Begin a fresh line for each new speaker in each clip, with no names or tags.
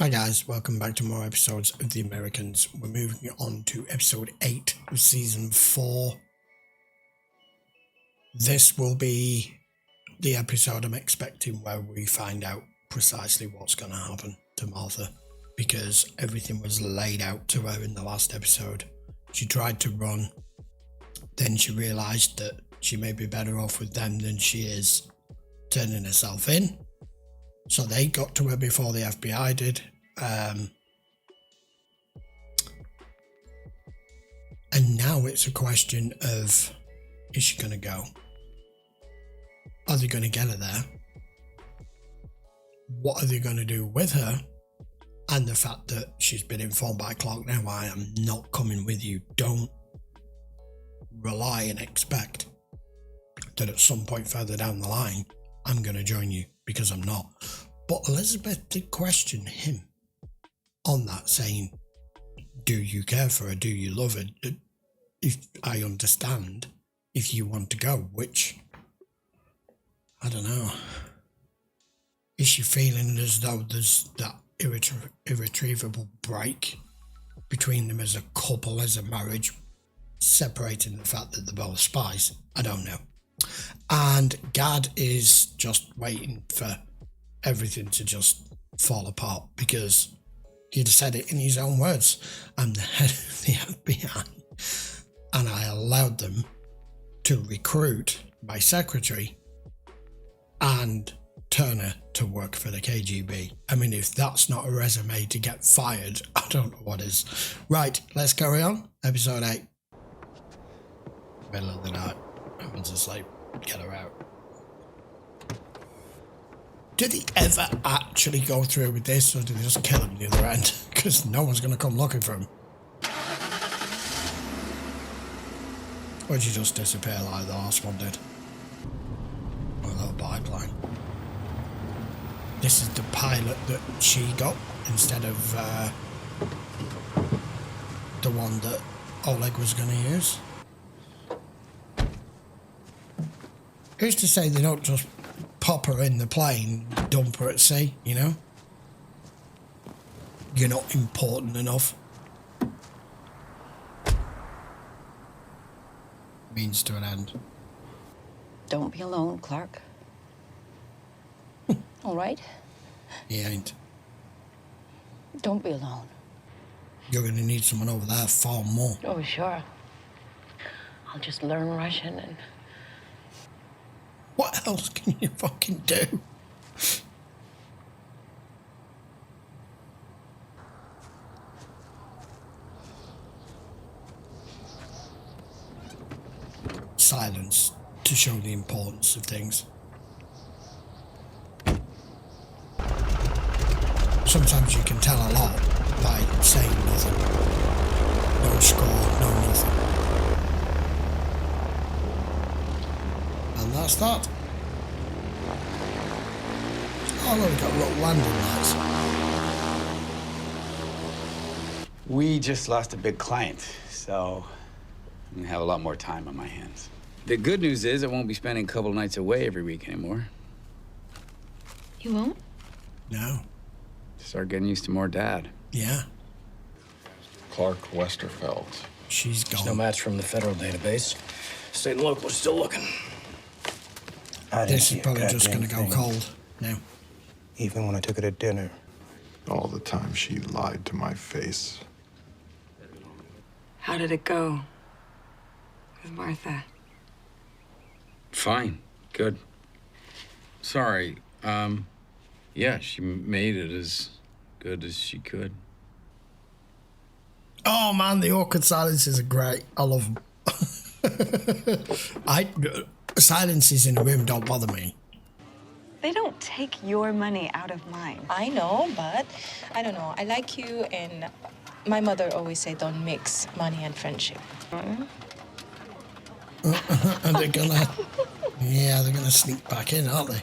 Hi guys, welcome back to more episodes of The Americans. We're moving on to episode 8 of season 4. This will be the episode I'm expecting where we find out precisely what's going to happen to Martha, because everything was laid out to her in the last episode. She tried to run, then she realised that she may be better off with them than she is turning herself in. So they got to her before the FBI did. And now it's a question of, is she going to go? Are they going to get her there? What are they going to do with her? And the fact that she's been informed by Clark, now I am not coming with you. Don't rely and expect that at some point further down the line, I'm going to join you, because I'm not. But Elizabeth did question him on that, saying, do you care for her? Do you love her? If I understand if you want to go, which, I don't know. Is she feeling as though there's that irretrievable break between them as a couple, as a marriage, separating the fact that they're both spies? I don't know. And Gad is just waiting for everything to just fall apart, because he'd said it in his own words. I'm the head of the FBI, and I allowed them to recruit my secretary and Turner to work for the KGB. I mean, if that's not a resume to get fired, I don't know what is. Right, let's carry on. Episode 8. Middle of the night. Everyone's asleep. Get her out. Did he ever actually go through with this, or did they just kill him the other end? Because no one's going to come looking for him. Or did he just disappear like the last one did? A little pipeline. This is the pilot that she got instead of the one that Oleg was going to use. Who's to say they don't just pop her in the plane, dump her at sea, you know? You're not important enough. Means to an end.
Don't be alone, Clark. All right?
He ain't.
Don't be alone.
You're going to need someone over there far more.
Oh, sure. I'll just learn Russian and...
What else can you fucking do? Silence to show the importance of things. Sometimes you can tell a lot by saying nothing. No score, no nothing. And that's that. Oh look, we've got little landing lights.
We just lost a big client, so I'm gonna have a lot more time on my hands. The good news is I won't be spending a couple of nights away every week anymore.
You won't?
No.
Start getting used to more dad.
Yeah.
Clark Westerfeld.
She's gone.
There's no match from the federal database. State and local are still looking.
This is probably just going to go cold now.
Even when I took her to dinner.
All the time she lied to my face.
How did it go with Martha?
Fine. Good. Sorry. Yeah, she made it as good as she could.
Oh man, the awkward silences are great. I love them. Silences in a room don't bother me.
They don't take your money out of mine.
I know, but I don't know. I like you, and my mother always said don't mix money and friendship.
And they're gonna, yeah, they're gonna sneak back in, aren't they?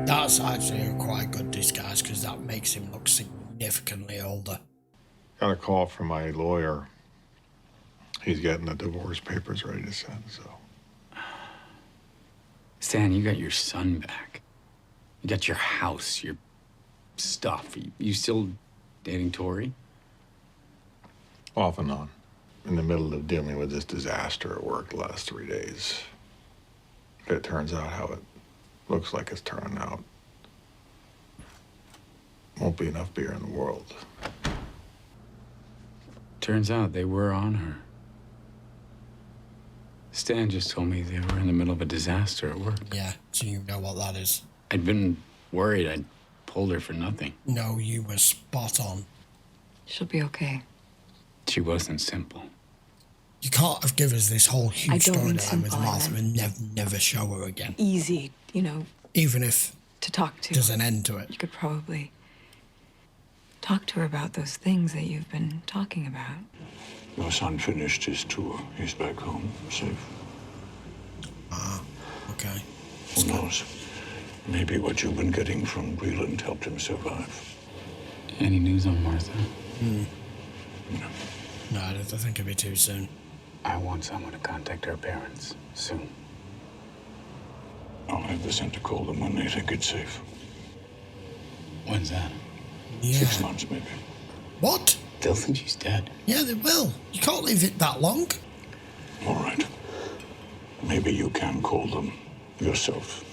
That's actually a quite good disguise, because that makes him look significantly older.
Got a call from my lawyer. He's getting the divorce papers ready to send, so.
Stan, you got your son back. You got your house, your stuff. You still dating Tori?
Off and on. In the middle of dealing with this disaster at work the last 3 days. If it turns out how it looks like it's turning out, won't be enough beer in the world.
Turns out they were on her. Stan just told me they were in the middle of a disaster at work.
Yeah, so you know what that is.
I'd been worried I'd pulled her for nothing.
No, you were spot on.
She'll be okay.
She wasn't simple.
You can't have given us this whole
I
huge
don't mean
storyline with
simple, I
Martha
meant-
and never show her again.
Easy, you know,
Even if
to talk to.
there's an end to it.
You could probably talk to her about those things that you've been talking about.
Your son finished his tour. He's back home, safe.
Ah, okay.
Who knows? Maybe what you've been getting from Breland helped him survive.
Any news on Martha?
No, I think it'd be too soon.
I want someone to contact her parents soon.
I'll have the center call them when they think it's safe.
When's that?
Yeah.
6 months, maybe.
What?
They'll think she's dead.
Yeah, they will. You can't leave it that long.
All right. Maybe you can call them yourself.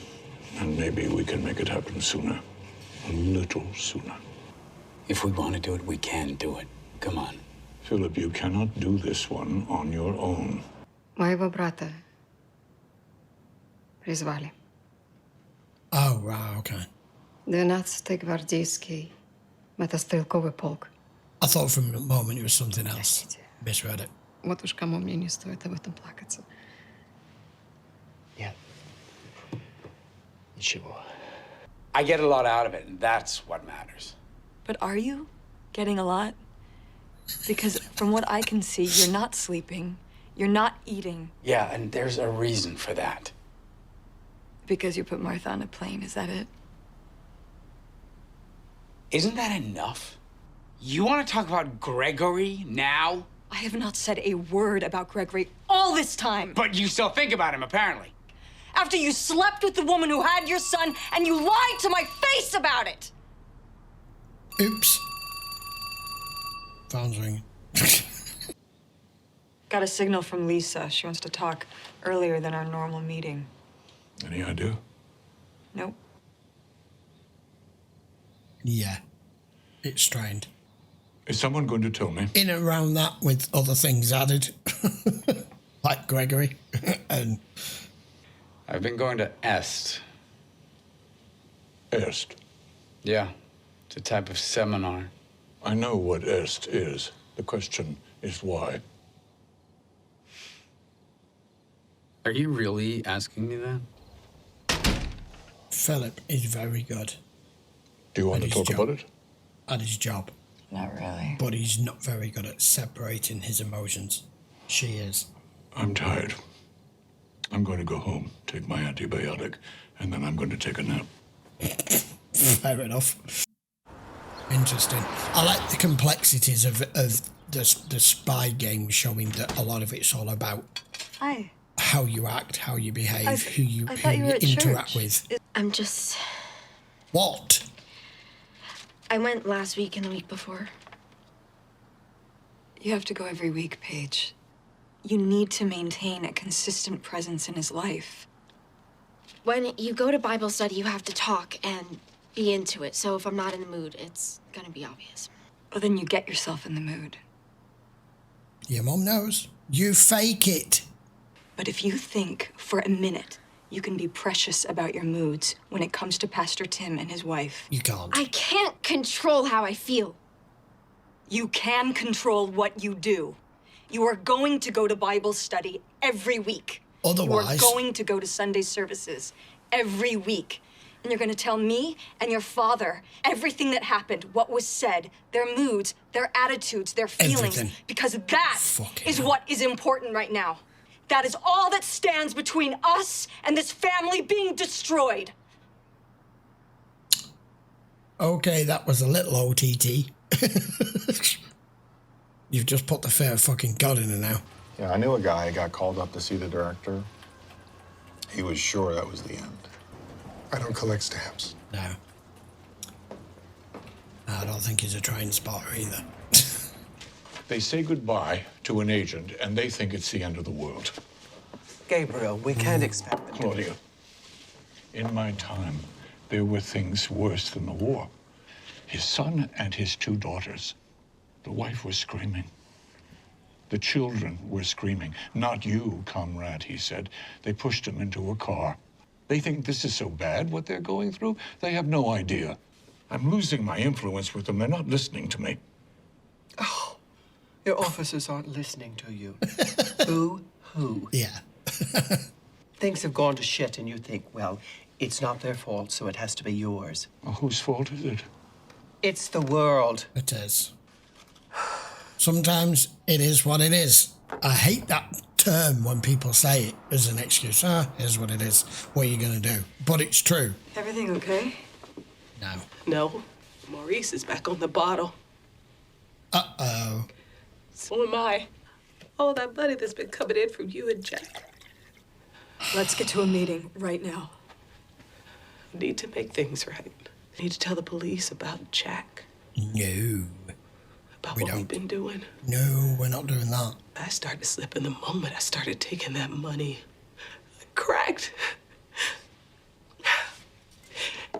And maybe we can make it happen sooner. A little sooner.
If we want to do it, we can do it. Come on.
Philip, you cannot do this one on your own.
Моего брата призвали.
Oh, right, okay.
12-й гвардейский мотострелковый полк.
I thought from the moment it was something else.
Простите.
Misread it.
Вот уж кому мне не стоит об этом плакаться.
Нет. Ничего.
I get a lot out of it, and that's what matters.
But are you getting a lot? Because from what I can see, you're not sleeping, you're not eating.
Yeah, and there's a reason for that.
Because you put Martha on a plane, is that it?
Isn't that enough? You want to talk about Gregory now?
I have not said a word about Gregory all this time.
But you still think about him, apparently.
After you slept with the woman who had your son and you lied to my face about it.
Oops. Phone's ringing.
Got a signal from Lisa. She wants to talk earlier than our normal meeting.
Any idea?
Nope.
Yeah. It's strained.
Is someone going to tell me?
In and around that with other things added. Like Gregory. And
I've been going to Est.
Est.
Yeah, it's a type of seminar.
I know what Est is. The question is why.
Are you really asking me that?
Philip is very good
Do you want
At
to
his
talk
job.
about it?
at his job,
Not really.
but he's not very good at separating his emotions. She is.
I'm tired. I'm going to go home, take my antibiotic, and then I'm going to take a nap.
Fair enough. Interesting. I like the complexities of the spy game, showing that a lot of it's all about
Hi.
how you act, how you behave, who you
I thought you were at
interact
church.
with.
I'm just...
What?
I went last week and the week before.
You have to go every week, Paige. You need to maintain a consistent presence in his life.
When you go to Bible study, you have to talk and be into it. So if I'm not in the mood, it's gonna be obvious.
Well, then you get yourself in the mood.
Your mom knows. You fake it.
But if you think for a minute you can be precious about your moods when it comes to Pastor Tim and his wife,
You can't.
I can't control how I feel.
you can control what you do. You are going to go to Bible study every week.
Otherwise-
You are going to go to Sunday services every week. And you're going to tell me and your father everything that happened, what was said, their moods, their attitudes, their feelings.
Everything.
Because that
Fucking
is
hell.
what is important right now. That is all that stands between us and this family being destroyed.
Okay, that was a little OTT. You've just put the fear of fucking God in her now.
Yeah, I knew a guy who got called up to see the director. He was sure that was the end.
I don't collect stamps.
No. I don't think he's a train spotter either.
They say goodbye to an agent, and they think it's the end of the world.
Gabriel, we can't expect them.
Claudia, in my time, there were things worse than the war. His son and his 2 daughters. The wife was screaming. The children were screaming. Not you, comrade, he said. They pushed him into a car. They think this is so bad, what they're going through. They have no idea. I'm losing my influence with them. They're not listening to me.
Oh, your officers aren't listening to you. Boo-hoo.
Yeah.
Things have gone to shit, and you think, well, it's not their fault, so it has to be yours.
Well, whose fault is it?
It's the world.
It is. Sometimes it is what it is. I hate that term when people say it as an excuse. Here's what it is. What are you going to do? But it's true.
Everything okay?
No.
No. Maurice is back on the bottle.
Uh-oh.
So am I. All that money that's been coming in from you and Jack.
Let's get to a meeting right now.
I need to make things right. I need to tell the police about Jack.
No.
About what we've been doing.
No, we're not doing that.
I started slipping the moment I started taking that money. I cracked.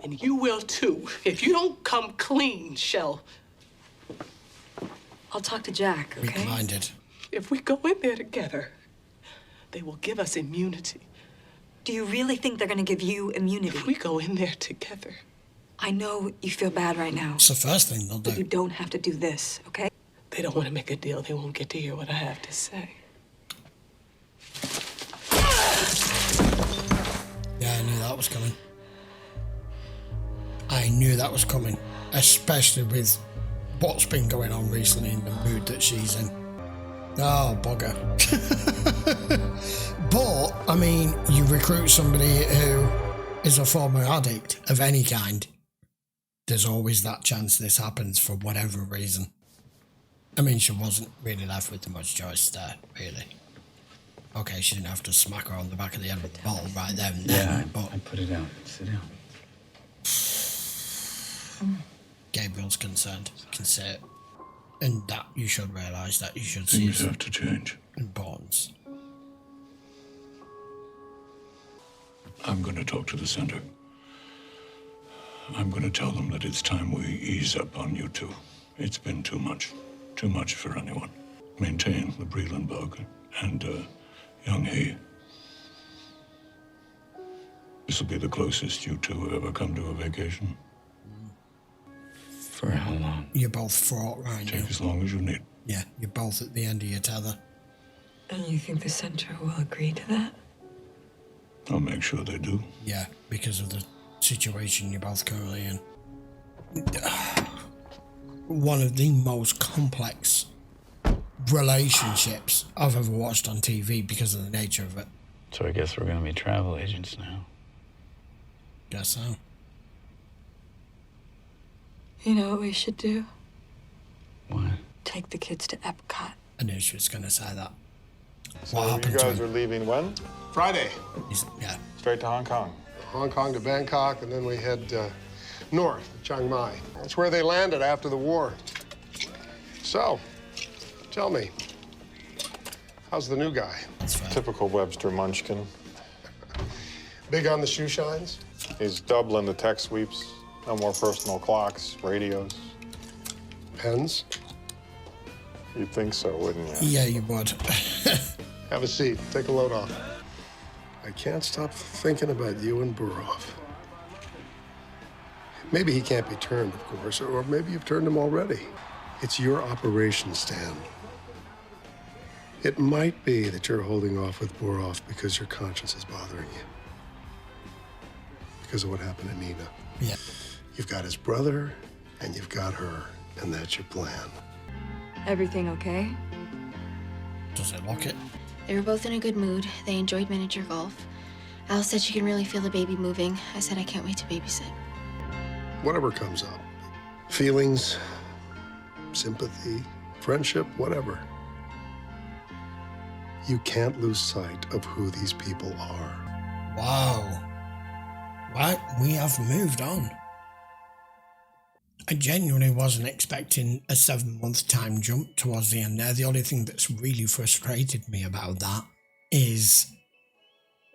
And you will too, if you don't come clean, Shell.
I'll talk to Jack, okay?
Weak-minded.
If we go in there together, they will give us immunity.
Do you really think they're gonna give you immunity?
If we go in there together.
I know you feel bad right now.
It's the first thing they'll do.
But you don't have to do this, okay?
They don't want to make a deal. They won't get to hear what I have to say.
Yeah, I knew that was coming. I knew that was coming. Especially with what's been going on recently in the mood that she's in. Oh, bugger. But, I mean, you recruit somebody who is a former addict of any kind. There's always that chance this happens for whatever reason. I mean, she wasn't really left with much choice there, really. Okay, she didn't have to smack her on the back of the head with the ball right there and then, but...
I put it out. Sit down.
Gabriel's concerned. You can say it. And that you should realise that you should see
Things have to change.
Importance.
I'm going to talk to the center. I'm going to tell them that it's time we ease up on you two. It's been too much. Too much for anyone. Maintain the Breland bug and young He. This will be the closest you two have ever come to a vacation.
For how long?
You're both fraught right now.
Take as long as you need.
Yeah, you're both at the end of your tether.
And you think the center will agree to that?
I'll make sure they do.
Yeah, because of the situation you're both currently in. One of the most complex relationships I've ever watched on TV because of the nature of it.
So I guess we're going to be travel agents now.
Guess so.
You know what we should do?
What?
Take the kids to Epcot.
I knew she was going to say that.
So
What happened
you
to
guys
him?
are leaving when?
Friday.
Yeah.
Straight to Hong Kong.
Hong Kong to Bangkok, and then we head north to Chiang Mai. That's where they landed after the war. So, tell me, how's the new guy?
Typical Webster munchkin.
Big on the shoe shines?
He's doubling the tech sweeps. No more personal clocks, radios.
Pens?
You'd think so, wouldn't you?
Yeah, you would.
Have a seat. Take a load off. I can't stop thinking about you and Burov. Maybe he can't be turned, of course, or maybe you've turned him already. It's your operation, Stan. It might be that you're holding off with Burov because your conscience is bothering you. Because of what happened to Nina.
Yeah.
You've got his brother, and you've got her, and that's your plan.
Everything okay?
Does it lock it?
They were both in a good mood. They enjoyed miniature golf. Alice said she can really feel the baby moving. I said I can't wait to babysit.
Whatever comes up. Feelings, sympathy, friendship, whatever. You can't lose sight of who these people are.
Wow. Right, we have moved on. I genuinely wasn't expecting a 7-month time jump towards the end there. The only thing that's really frustrated me about that is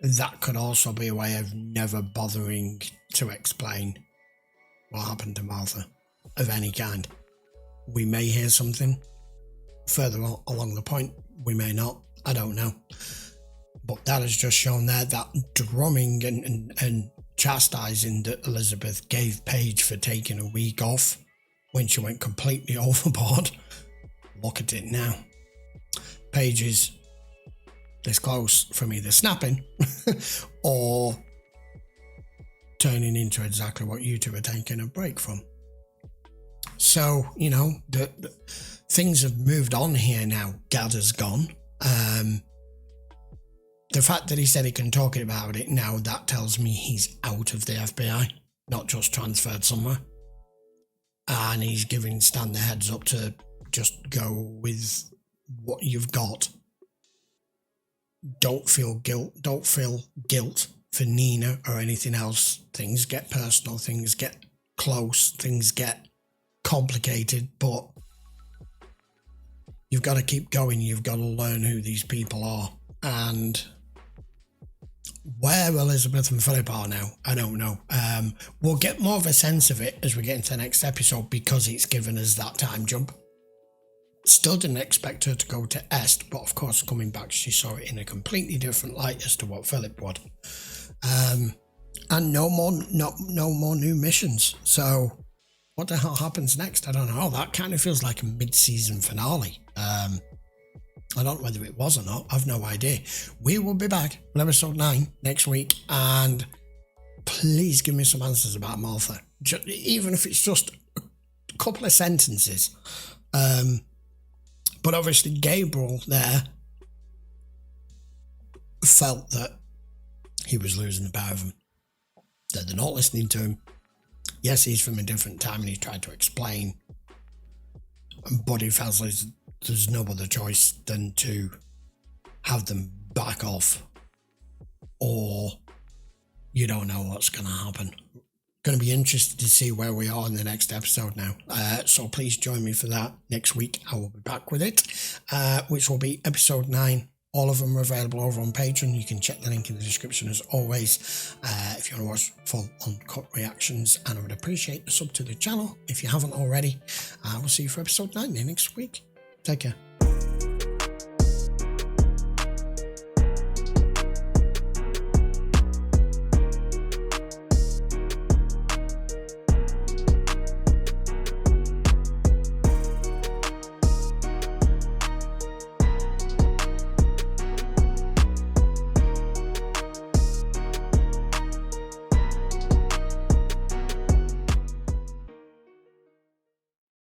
that could also be a way of never bothering to explain what happened to Martha of any kind. We may hear something further along the point, we may not, I don't know. But that has just shown there that drumming and chastising that Elizabeth gave Paige for taking a week off when she went completely overboard. Look at it now. Paige is this close from either snapping or turning into exactly what you two are taking a break from. So, you know, the things have moved on here now. Gadda's gone. The fact that he said he can talk about it now, that tells me he's out of the FBI, not just transferred somewhere. And he's giving Stan the heads up to just go with what you've got. Don't feel guilt for Nina or anything else. Things get personal, things get close, things get complicated, but you've got to keep going. You've got to learn who these people are. And where Elizabeth and Philip are now, I don't know. We'll get more of a sense of it as we get into the next episode because it's given us that time jump. Still didn't expect her to go to Est, but of course coming back she saw it in a completely different light as to what Philip would. And no more new missions. So what the hell happens next? I don't know. That kind of feels like a mid-season finale. I don't know whether it was or not. I've no idea. We will be back with episode 9 next week, and please give me some answers about Martha. Even if it's just a couple of sentences. But obviously Gabriel there felt that he was losing the power of them. That they're not listening to him. Yes, he's from a different time and he's tried to explain. But he feels like there's no other choice than to have them back off, or you don't know what's going to happen. Going to be interested to see where we are in the next episode now. So please join me for that next week. I will be back with it, which will be episode 9. All of them are available over on Patreon. You can check the link in the description as always if you want to watch full uncut reactions. And I would appreciate a sub to the channel if you haven't already. We'll see you for episode 9 next week. Take care.